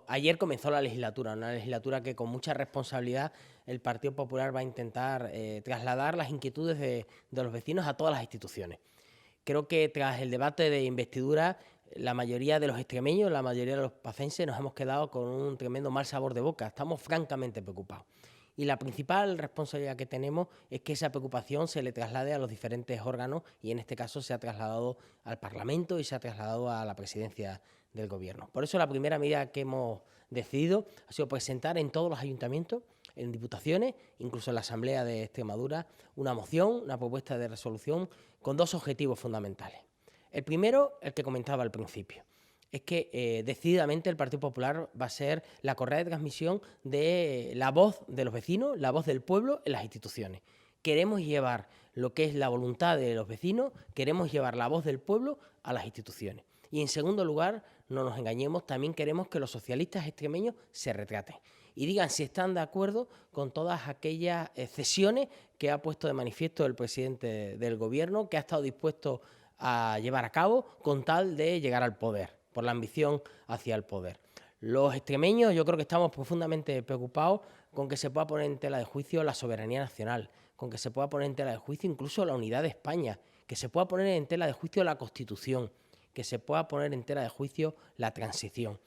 Ayer comenzó la legislatura, una legislatura que con mucha responsabilidad el Partido Popular va a intentar trasladar las inquietudes de los vecinos a todas las instituciones. Creo que tras el debate de investidura, la mayoría de los extremeños, la mayoría de los pacenses nos hemos quedado con un tremendo mal sabor de boca. Estamos francamente preocupados. Y la principal responsabilidad que tenemos es que esa preocupación se le traslade a los diferentes órganos y en este caso se ha trasladado al Parlamento y se ha trasladado a la presidencia del Gobierno. Por eso la primera medida que hemos decidido ha sido presentar en todos los ayuntamientos, en diputaciones, incluso en la Asamblea de Extremadura, una moción, una propuesta de resolución con dos objetivos fundamentales. El primero, el que comentaba al principio, es que decididamente el Partido Popular va a ser la correa de transmisión de la voz de los vecinos, la voz del pueblo en las instituciones. Queremos llevar lo que es la voluntad de los vecinos, queremos llevar la voz del pueblo a las instituciones. Y en segundo lugar, no nos engañemos, también queremos que los socialistas extremeños se retraten y digan si están de acuerdo con todas aquellas cesiones que ha puesto de manifiesto el presidente del Gobierno, que ha estado dispuesto a llevar a cabo con tal de llegar al poder, por la ambición hacia el poder. Los extremeños yo creo que estamos profundamente preocupados con que se pueda poner en tela de juicio la soberanía nacional, con que se pueda poner en tela de juicio incluso la unidad de España, que se pueda poner en tela de juicio la Constitución, que se pueda poner en tela de juicio la transición.